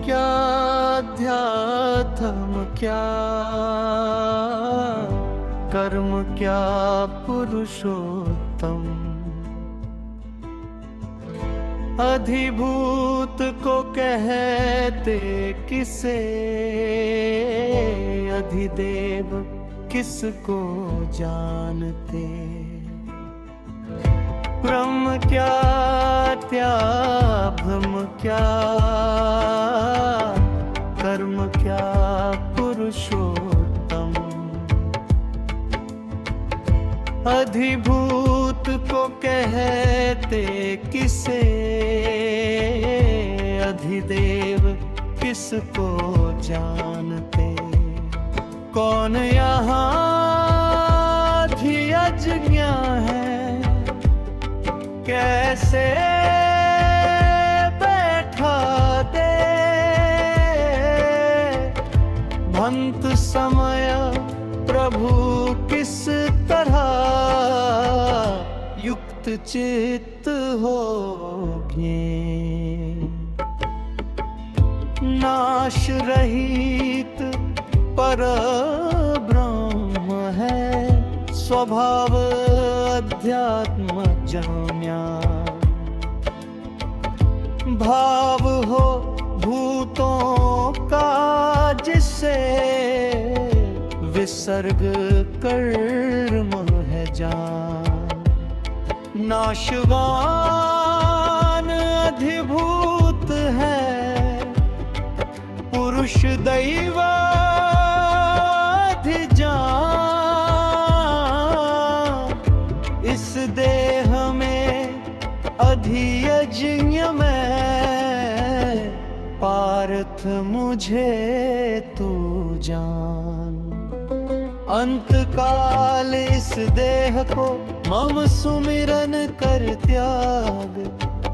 क्या अध्यात्म क्या, कर्म क्या पुरुषोत्तम। अधिभूत को कहते किसे, अधिदेव किसको जानते। ब्रह्म क्या त्या ब्रह्म क्या, कर्म क्या पुरुषोत्तम। अधिभूत को कहते किसे, अधिदेव किसको जानते। कौन यहाँ अधिअज्ञ है, कैसे बैठा दे। भंत समय प्रभु किस तरह, युक्त चित्त होगे। नाश रहित पर ब्रह्म है, स्वभाव अध्यात्म जाम्या। भाव हो भूतों का जिससे, विसर्ग कर्म है जान। नाशवान अधिभूत है, पुरुष दैव देह में अधियज्ञ में, पार्थ मुझे तू जान। अंत काल इस देह को मम सुमिरन कर त्याग।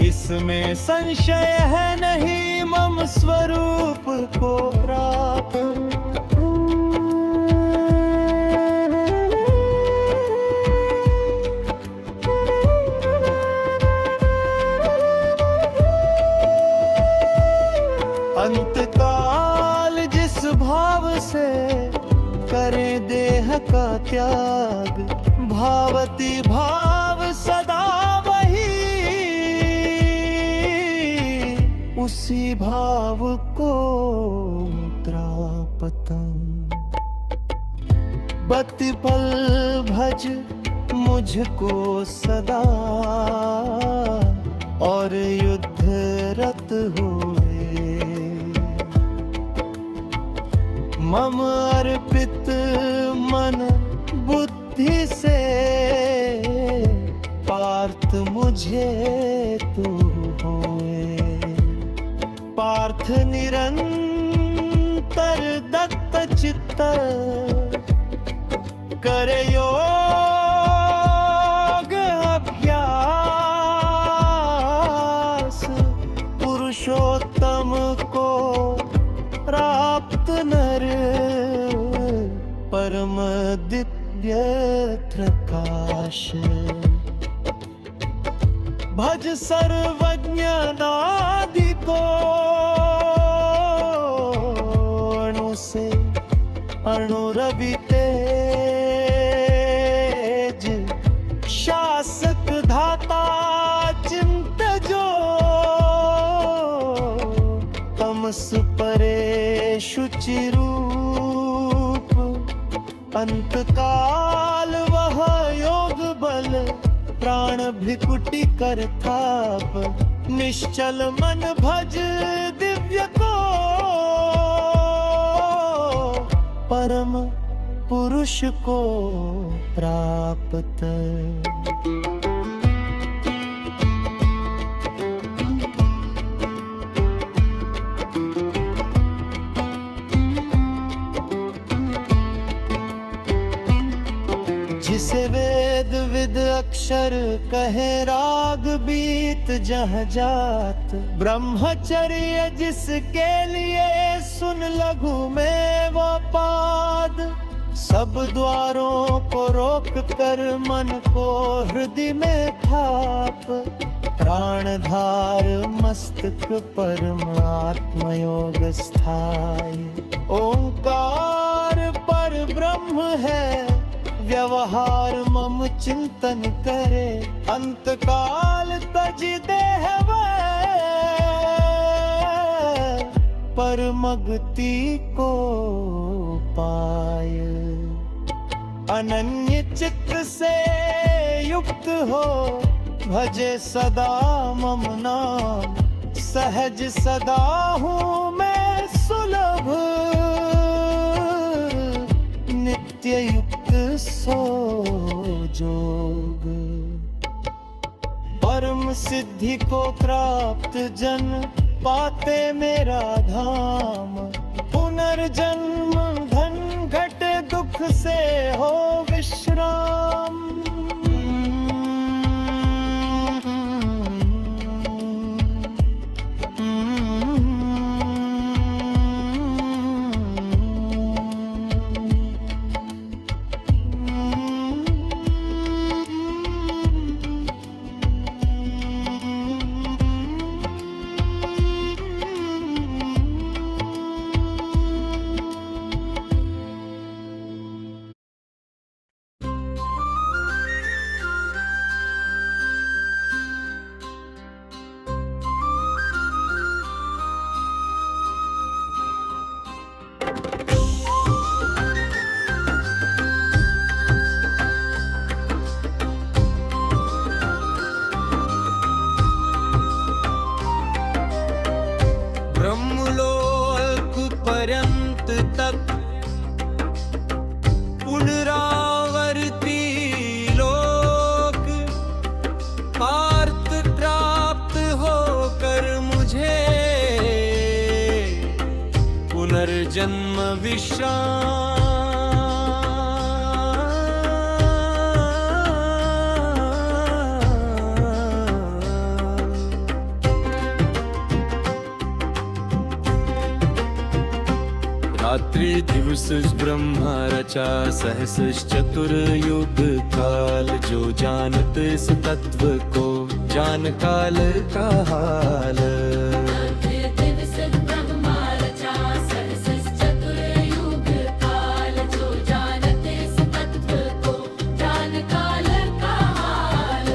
इसमें संशय है नहीं मम स्वरूप को प्राप्त। अंतकाल जिस भाव से करे देह का त्याग, भावती भाव सदा वही, उसी भाव को त्रापतम। बति पल भज मुझको सदा, और युद्ध रत हुए। मम अर्पित मन बुद्धि से, पार्थ मुझे तू होए। पार्थ निरंतर दत्त चित्त, करे योग अभ्यास। पुरुषोत्तम को प्राप्त नर, परम दिव्य प्रकाश। भज सर्वज्ञ नादि को, अणु से अणुरवि तेज। शासक धाता चिंत जो, तमस परे शुचि रूप। अंतकाल वह योग बल, प्राण भिकुटि कर थाप। निश्चल मन भज दिव्य को, परम पुरुष को प्राप्त। जिसे वेद विद अक्षर कहे राग बीत जह जात। ब्रह्मचर्य जिसके लिए सुन लघु में वो पाद। सब द्वारों को रोक कर मन को हृदय में थाप। प्राणधार मस्तक परम आत्मयोग स्थाय। ओंकार पर ब्रह्म है व्यवहार मम चिंतन करे। अंत काल तज देह परमगति को पाय। अनन्य चित्त से युक्त हो भजे सदा मम नाम। सहज सदा हूँ मैं सुलभ नित्य युक्त सो जोग। परम सिद्धि को प्राप्त जन पाते मेरा धाम। पुनर्जन्म धन घटे दुख से हो विश्राम। ब्रह्मलोक पर्यंत तक पुनरावर्ती लोक पार्थ प्राप्त होकर मुझे पुनर्जन्म विश्राम। रात्रि दिवस ब्रह्मा रचा सहस चतुर्युग काल। जो जानत इस तत्व को जान काल का हाल। दिवस ब्रह्मा रचा सहस चतुर्युग काल। जो जानत इस तत्व को जान काल का हाल।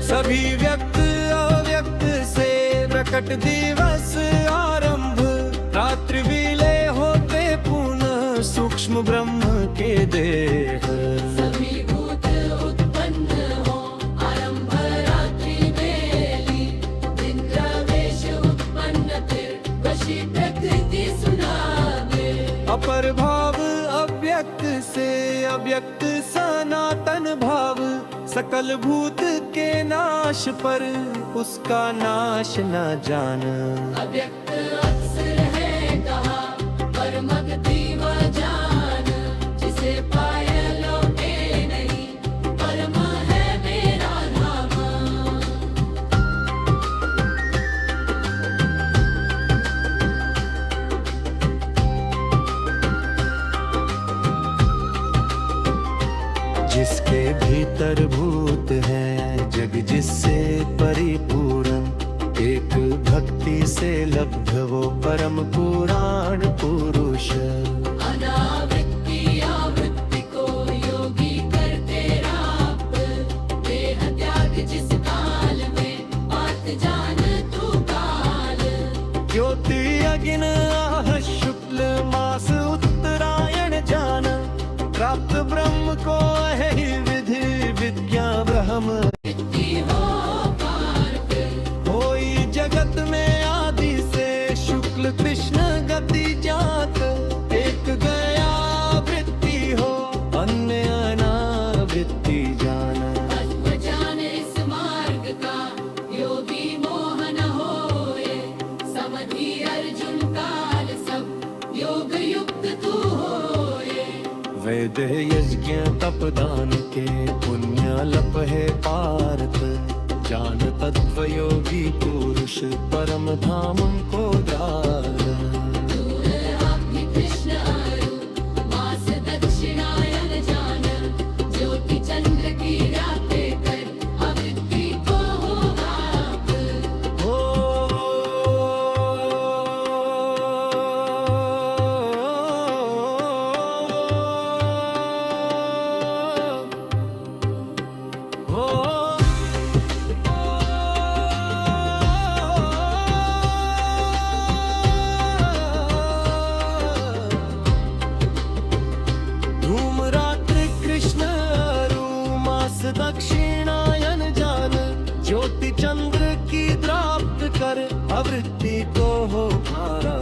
सभी व्यक्त अव्यक्त से प्रकट दिवस आरंभ। रात्रि विलय होते पुनः सूक्ष्म ब्रह्म के देह। सभी भूत उत्पन्न हो आरंभ रात्रि बेली। दिन प्रवेश उत्पन्न फिर वशी प्रकृति सुनावे। अपर भाव अव्यक्त से अव्यक्त सनातन भाव। सकल भूत के नाश पर उसका नाश न जान। अव्यक्त अक्सर है कहा परमगति व जान। जिसे पाया लोके नहीं परम है मेरा धाम। जिसके भीतर भूत है जग जिससे परिपूर्ण। एक भक्ति से लब्ध वो परम पुराण पुरुष। अनावृत्ति आवृत्ति को योगी करते राप। देह त्याग जिस काल में बात जान तू काल। ज्योति अगिन आह शुक्ल मास उत्तरायण जान। प्राप्त ब्रह्म को है विधि विद्या ब्रह्म। हो पार्थ होई जगत में आदि से शुक्ल कृष्ण गति जात। एक गया वृत्ति हो अन्य अनावृत्ति जान। तत्व जान इस मार्ग का योगी मोहन होए। समधि अर्जुन काल सब योग युक्त तू होए। वेद यज्ञ तपदान के पुण्य लप है पार्थ। जान तत्व योगी पुरुष परम धाम को द्वार। दूर अग्नि कृष्ण अरु मास दक्षिणायन जान। ज्योति चंद्र की रातें कर आवृत्ति को हो आप। हो धूम रात्रि कृष्ण अरु मास दक्षिणायन जान ज्योति चंद्र की प्राप्त कर आवृत्ति को हो भारा